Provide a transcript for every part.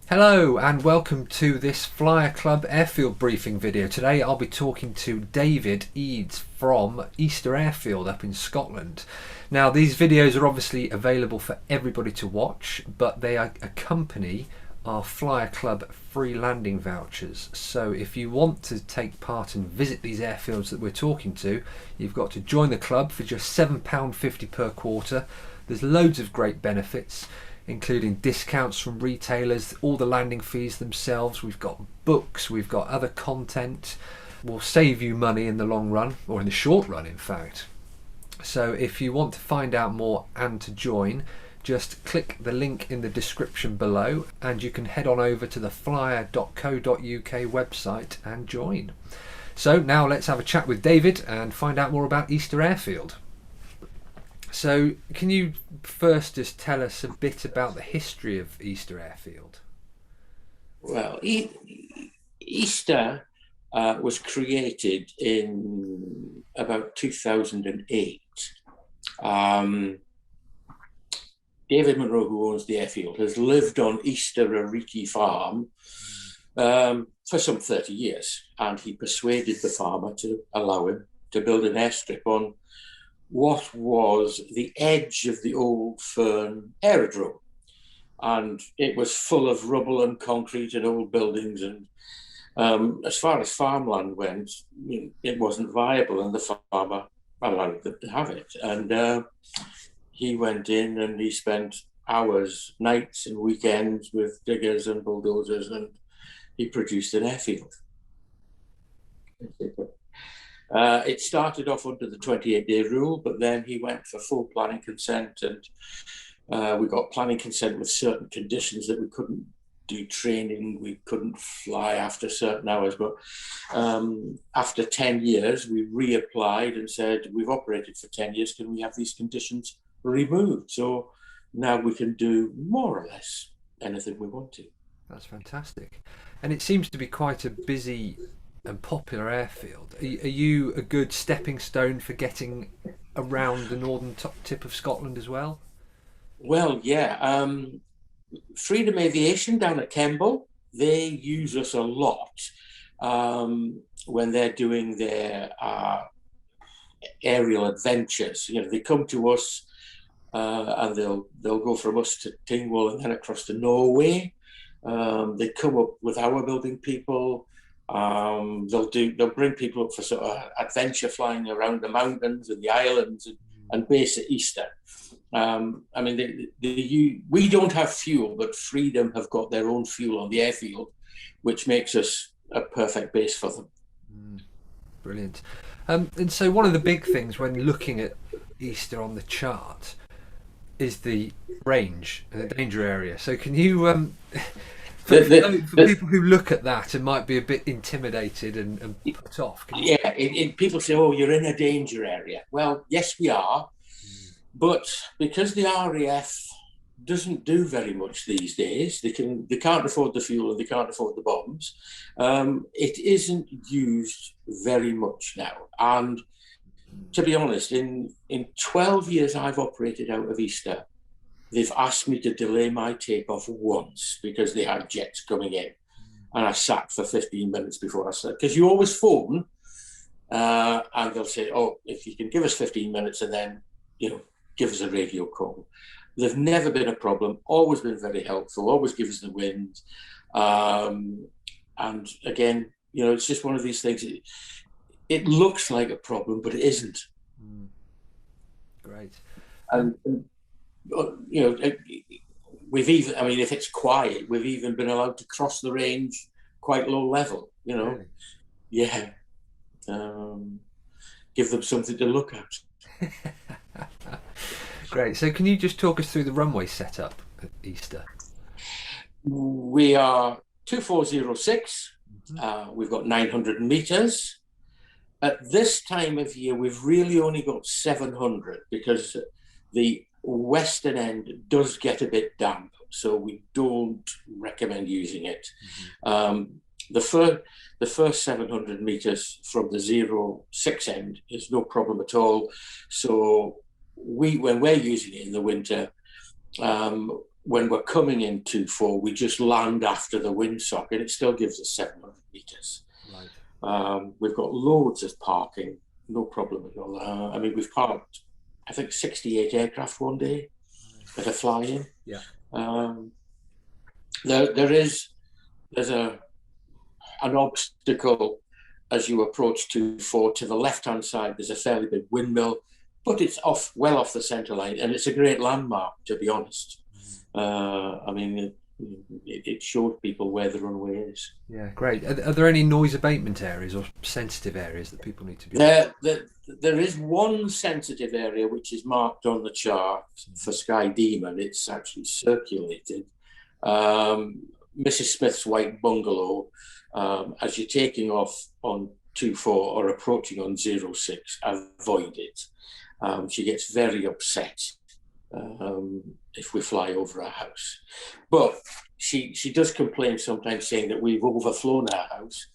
Hello and welcome to this Flyer Club Airfield briefing video. Today I'll be talking to David Eads from Easter Airfield up in Scotland. Now these videos are obviously available for everybody to watch, but they accompany our Flyer Club free landing vouchers. So if you want to take part and visit these airfields that we're talking to, you've got to join the club for just £7.50 per quarter. There's loads of great benefits, including discounts from retailers, all the landing fees themselves. We've got books, we've got other content. Will save you money in the long run, or in the short run in fact. So if you want to find out more and to join, just click the link in the description below and you can head on over to the flyer.co.uk website and join. So now let's have a chat with David and find out more about Easter Airfield. So can you first just tell us a bit about the history of Easter Airfield? Well, Easter was created in about 2008. David Munro, who owns the airfield, has lived on Easter Ariki Farm for some 30 years, and he persuaded the farmer to allow him to build an airstrip on what was the edge of the old Fern aerodrome. And it was full of rubble and concrete and old buildings. And as far as farmland went, it wasn't viable, and the farmer allowed them to have it. And he went in and he spent hours, nights and weekends with diggers and bulldozers, and he produced an airfield. It started off under the 28-day rule, but then he went for full planning consent, and we got planning consent with certain conditions that we couldn't do training, we couldn't fly after certain hours. But after 10 years, we reapplied and said, we've operated for 10 years, can we have these conditions removed? So now we can do more or less anything we want to. That's fantastic. And it seems to be quite a busy and popular airfield. Are you a good stepping stone for getting around the northern tip of Scotland as well? Well, yeah. Freedom Aviation down at Kemble, they use us a lot when they're doing their aerial adventures. They come to us and they'll go from us to Tingwall and then across to Norway. They come up with our building people. They'll bring people up for sort of adventure flying around the mountains and the islands and base at Easter. We don't have fuel, but Freedom have got their own fuel on the airfield, which makes us a perfect base for them. Brilliant. And so one of the big things when looking at Easter on the chart is the range and the danger area. So can you for people who look at that and might be a bit intimidated and put off. People say, "Oh, you're in a danger area." Well, yes, we are, but because the RAF doesn't do very much these days, they can't afford the fuel and they can't afford the bombs. It isn't used very much now, and to be honest, in 12 years I've operated out of Easter, they've asked me to delay my takeoff once because they had jets coming in, and I sat for 15 minutes before I said, because you always phone and they'll say, "Oh, if you can give us 15 minutes and then, give us a radio call." They've never been a problem, always been very helpful, always give us the wind. And again, it's just one of these things. It looks like a problem, but it isn't. Great. And we've even, if it's quiet, we've even been allowed to cross the range quite low level, Really? Yeah. Give them something to look at. Great. So can you just talk us through the runway setup at Easter? We are 2406. We've got 900 meters. At this time of year, we've really only got 700 because the western end does get a bit damp, so we don't recommend using it. The first 700 meters from the 06 end is no problem at all. So when we're using it in the winter, when we're coming in 2-4, we just land after the windsock, and it still gives us 700 meters. Right. We've got loads of parking, no problem at all. I mean, we've parked, I think, 68 aircraft one day that are flying. Yeah. There's an obstacle as you approach 2-4. To the left-hand side, there's a fairly big windmill, but it's well off the centre line, and it's a great landmark, to be honest. I mean, it shows people where the runway is. Yeah, great. Are there any noise abatement areas or sensitive areas that people need to be? There is one sensitive area which is marked on the chart for Sky Demon. It's actually circulated. Mrs. Smith's white bungalow, as you're taking off on 2-4 or approaching on 06, avoid it. She gets very upset if we fly over her house. But she does complain sometimes, saying that we've overflown her house,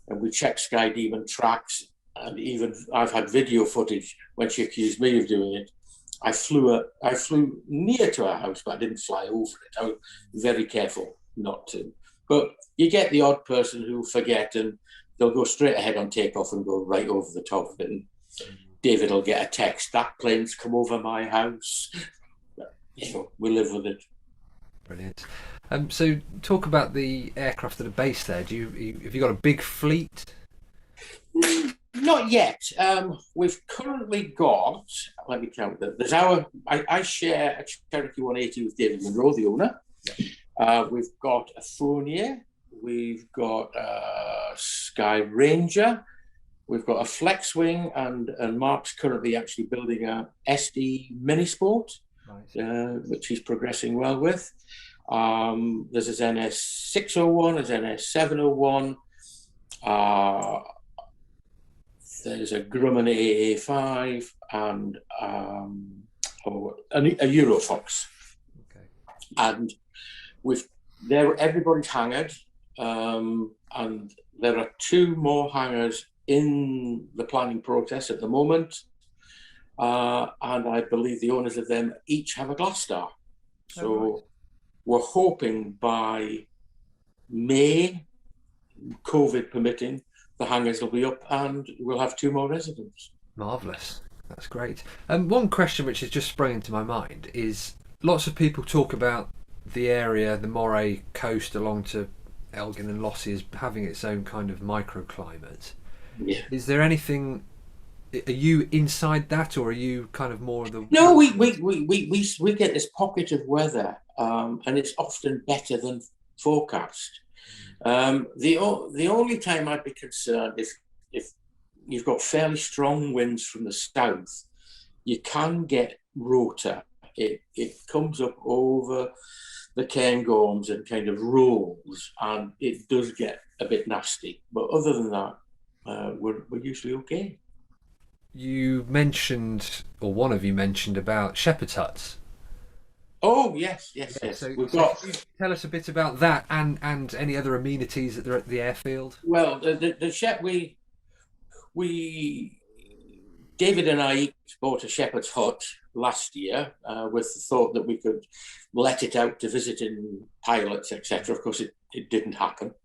and we check Sky Demon tracks, and even I've had video footage when she accused me of doing it. I flew near to her house, but I didn't fly over it. I was very careful not to. But you get the odd person who forget, and they'll go straight ahead on takeoff and go right over the top of it. And David will get a text, "That plane's come over my house." So we live with it. Brilliant. So talk about the aircraft that are based there. Have you got a big fleet? Not yet. We've currently got, let me count that. I share a Cherokee 180 with David Monroe, the owner. We've got a Fournier. We've got a Sky Ranger. We've got a Flex Wing, and Mark's currently actually building a SD Mini Sport. Nice. Which he's progressing well with. There's his NS 601, his NS 701. There's a Grumman AA5 and a Eurofox. Okay. And everybody's hangared, and there are 2 more hangars in the planning process at the moment. And I believe the owners of them each have a glass star. So we're hoping by May, COVID permitting, the hangars will be up and we'll have 2 more residents. Marvellous. That's great. One question which has just sprung into my mind is, lots of people talk about the area, the Moray coast along to Elgin and Lossy, as having its own kind of microclimate. Yeah. Is there anything... Are you inside that, or are you kind of more of the... No, we get this pocket of weather, and it's often better than forecast. The only time I'd be concerned if you've got fairly strong winds from the south, you can get rota. It comes up over the Cairngorms and kind of rolls, and it does get a bit nasty. But other than that, we're usually okay. You mentioned, or one of you mentioned, about shepherd's huts. Oh, yes. So can you tell us a bit about that and any other amenities that are at the airfield? Well, David and I each bought a shepherd's hut last year with the thought that we could let it out to visiting pilots, etc. Of course, it didn't happen.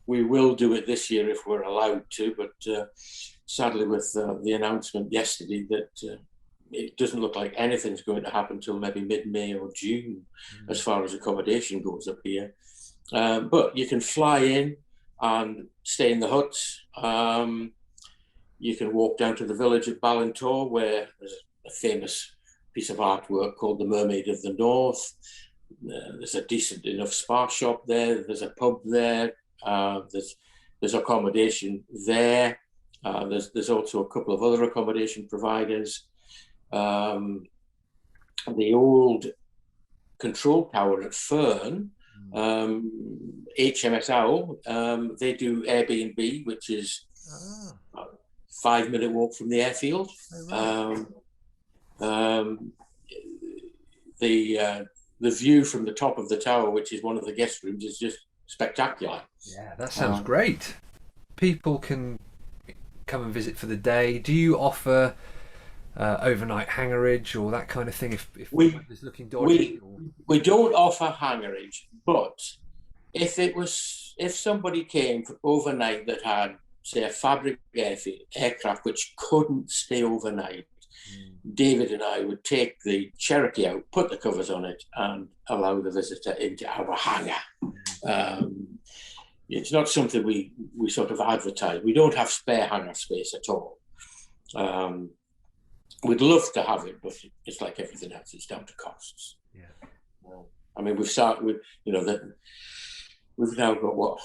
We will do it this year if we're allowed to, but sadly with the announcement yesterday that it doesn't look like anything's going to happen till maybe mid-May or June as far as accommodation goes up here. But you can fly in and stay in the huts. You can walk down to the village at Ballintor, where there's a famous piece of artwork called The Mermaid of the North. There's a decent enough spa shop there. There's a pub there. There's accommodation there. There's also a couple of other accommodation providers. The old control tower at Fern, HMS Owl, they do Airbnb, which is a 5-minute walk from the airfield. Oh, right. The view from the top of the tower, which is one of the guest rooms, is just spectacular. Yeah, that sounds great. People can come and visit for the day. Do you offer overnight hangarage or that kind of thing if the We weather's looking dodgy? we don't offer hangarage, but if somebody came overnight that had, say, a fabric aircraft which couldn't stay overnight, David and I would take the Cherokee out, put the covers on it, and allow the visitor into our hangar. It's not something we sort of advertise. We don't have spare hangar space at all. We'd love to have it, but it's like everything else. It's down to costs. Yeah. I mean, we've started with, we've now got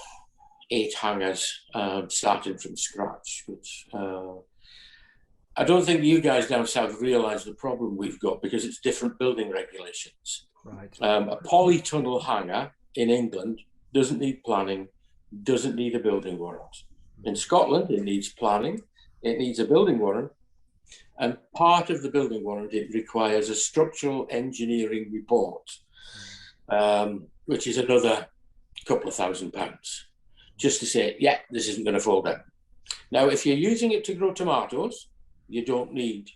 8 hangars starting from scratch, which I don't think you guys down south realise the problem we've got, because it's different building regulations. Right. A polytunnel hangar in England doesn't need planning, doesn't need a building warrant. In Scotland, it needs planning, it needs a building warrant, and part of the building warrant, it requires a structural engineering report, which is another couple of £1,000, just to say, yeah, this isn't going to fall down. Now, if you're using it to grow tomatoes, you don't need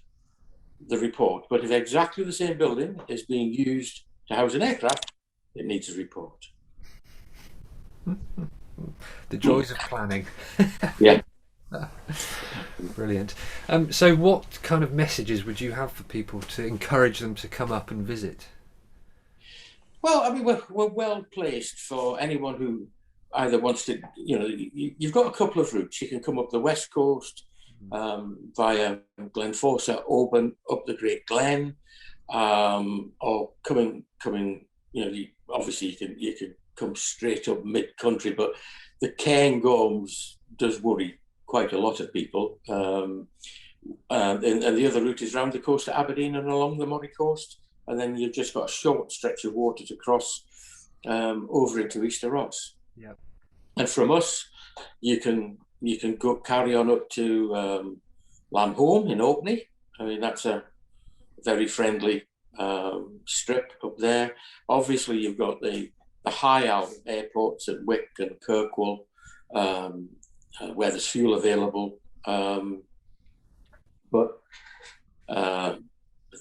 the report. But if exactly the same building is being used to house an aircraft, it needs a report. The joys of planning. Yeah. Brilliant. So what kind of messages would you have for people to encourage them to come up and visit? Well, I mean, we're well placed for anyone who either wants to, you've got a couple of routes. You can come up the west coast via Glenforsa, Oban, up the Great Glen, or coming, obviously you can come straight up mid-country, but the Cairngorms does worry quite a lot of people. And the other route is round the coast to Aberdeen and along the Moray coast. And then you've just got a short stretch of water to cross over into Easter Ross. Yep. And from us, you can go carry on up to Lamholm in Orkney. I mean, that's a very friendly strip up there. Obviously, you've got the high Isle airports at Wick and Kirkwall, where there's fuel available. But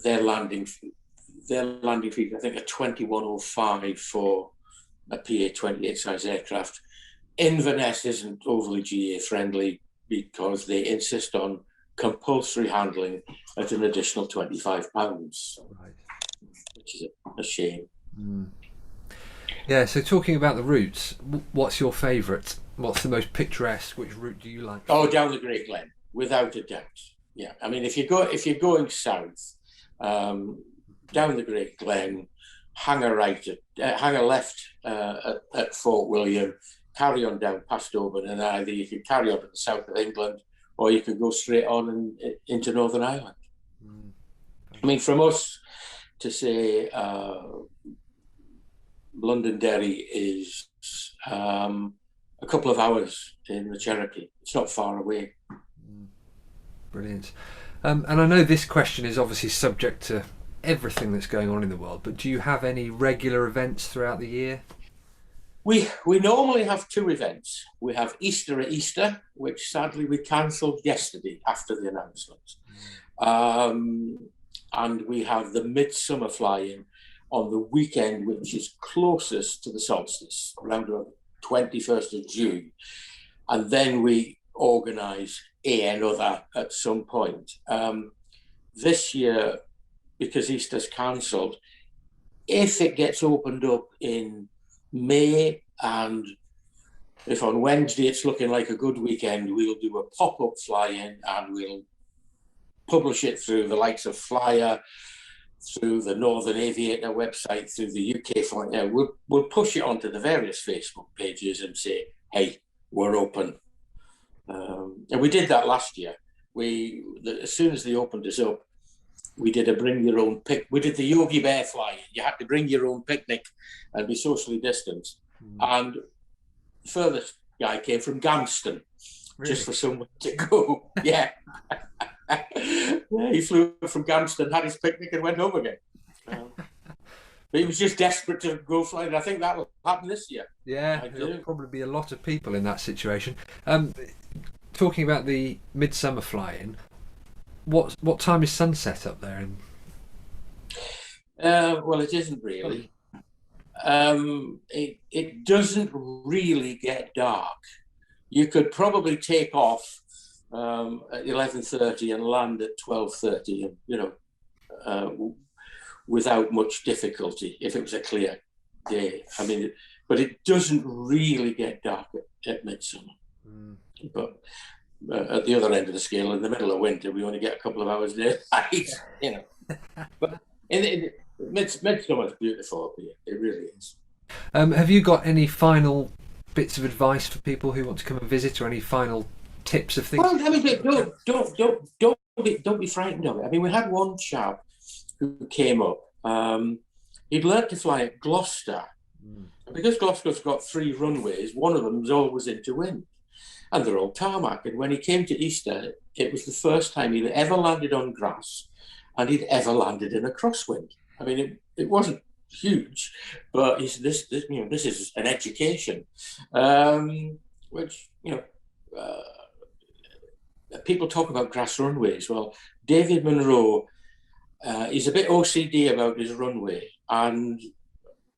their landing fees, I think, are 21.05 for a PA-28 size aircraft. Inverness isn't overly GA friendly because they insist on compulsory handling at an additional £25, right, which is a shame. Yeah, so talking about the routes, what's your favourite? What's the most picturesque? Which route do you like? Oh, down the Great Glen, without a doubt. Yeah, I mean, if you're going south, down the Great Glen, hangar left at Fort William, carry on down past Oban, and either you can carry on to the south of England, or you can go straight on and into Northern Ireland. I mean, from us to say Londonderry is a couple of hours in the Cherokee. It's not far away. Brilliant. And I know this question is obviously subject to everything that's going on in the world, but do you have any regular events throughout the year? We normally have 2 events. We have Easter at Easter, which sadly we cancelled yesterday after the announcement. And we have the Midsummer fly-in on the weekend, which is closest to the solstice, around the 21st of June. And then we organise another at some point. This year, because Easter's cancelled, if it gets opened up in May, and if on Wednesday it's looking like a good weekend, we'll do a pop-up fly-in and we'll publish it through the likes of Flyer, through the Northern Aviator website, through the UK flight. We'll push it onto the various Facebook pages and say, hey, we're open. And we did that last year. As soon as they opened us up, we did a bring your own we did the Yogi Bear fly. You had to bring your own picnic and be socially distanced. And the furthest guy came from Gamston, really? Just for someone to go. Yeah. He flew from Gamston, had his picnic and went home again. But he was just desperate to go flying. I think that will happen this year. Yeah, there'll probably be a lot of people in that situation. Talking about the Midsummer fly-in, what time is sunset up there? Well, it isn't really. It doesn't really get dark. You could probably take off at 11:30 and land at 12:30, and without much difficulty if it was a clear day. I mean, but it doesn't really get dark at midsummer. But at the other end of the scale, in the middle of winter, we only get a couple of hours daylight. But midsummer is beautiful up here. It really is. Have you got any final bits of advice for people who want to come and visit, or any final tips of things? Well, I mean, don't be frightened of it. I mean, we had one chap who came up. He'd learned to fly at Gloucester. Because Gloucester's got 3 runways, one of them's always into wind, and they're all tarmac. And when he came to Easter, it was the first time he'd ever landed on grass, and he'd ever landed in a crosswind. I mean, it wasn't huge, but he said, this is an education, which people talk about grass runways. Well, David Munro, he's a bit OCD about his runway, and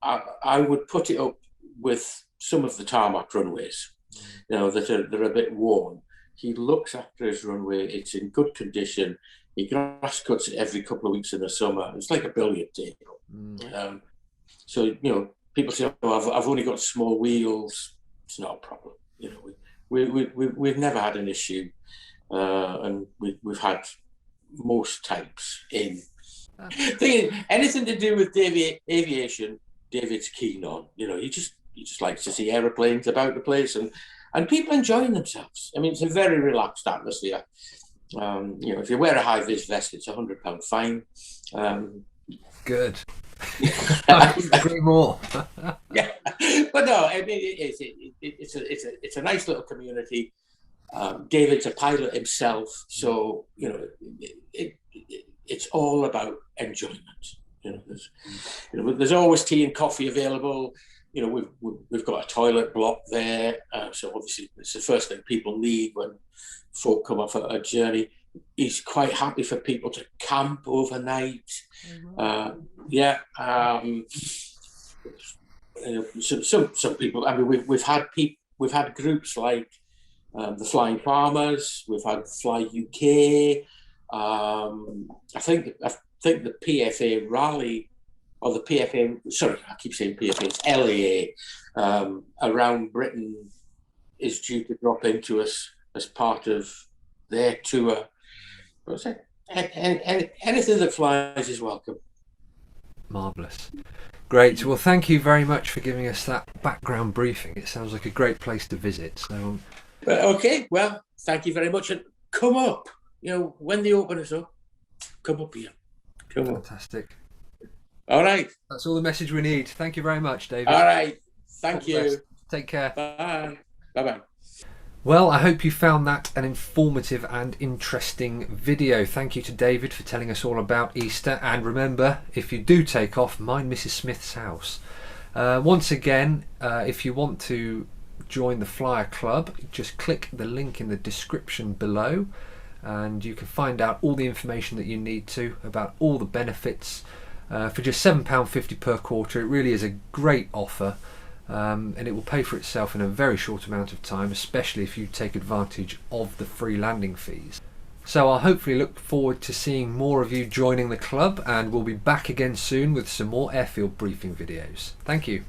I would put it up with some of the tarmac runways, they're a bit worn. He looks after his runway; it's in good condition. He grass cuts it every couple of weeks in the summer. It's like a billiard table. So people say, "Oh, I've only got small wheels." It's not a problem. We've never had an issue, and we've had most types in. Anything to do with aviation, David's keen on. He just likes to see aeroplanes about the place and people enjoying themselves. I mean, it's a very relaxed atmosphere. If you wear a high-vis vest, it's £100 fine. Good. I couldn't agree more. Yeah, but no, I mean, it's a nice little community. David's a pilot himself, so it's all about enjoyment. There's always tea and coffee available. We've got a toilet block there, so obviously it's the first thing people need when folk come off a journey. He's quite happy for people to camp overnight. Some people. I mean, we've had groups like the Flying Farmers. We've had Fly UK. I think the PFA rally, or the PFA. Sorry, I keep saying PFA. It's LAA around Britain is due to drop into us as part of their tour. Anything that flies is welcome. Marvellous. Great. Well, thank you very much for giving us that background briefing. It sounds like a great place to visit. So, okay. Well, thank you very much, and come up. When they open us up, come up here. Come on. Fantastic. All right. That's all the message we need. Thank you very much, David. All right. Thank you. Take care. Bye. Bye-bye. Well, I hope you found that an informative and interesting video. Thank you to David for telling us all about Easter. And remember, if you do take off, mind Mrs. Smith's house. Once again, if you want to join the Flyer Club, just click the link in the description below and you can find out all the information that you need to about all the benefits for just £7.50 per quarter. It really is a great offer. And it will pay for itself in a very short amount of time, especially if you take advantage of the free landing fees. So I'll hopefully look forward to seeing more of you joining the club, and we'll be back again soon with some more airfield briefing videos. Thank you.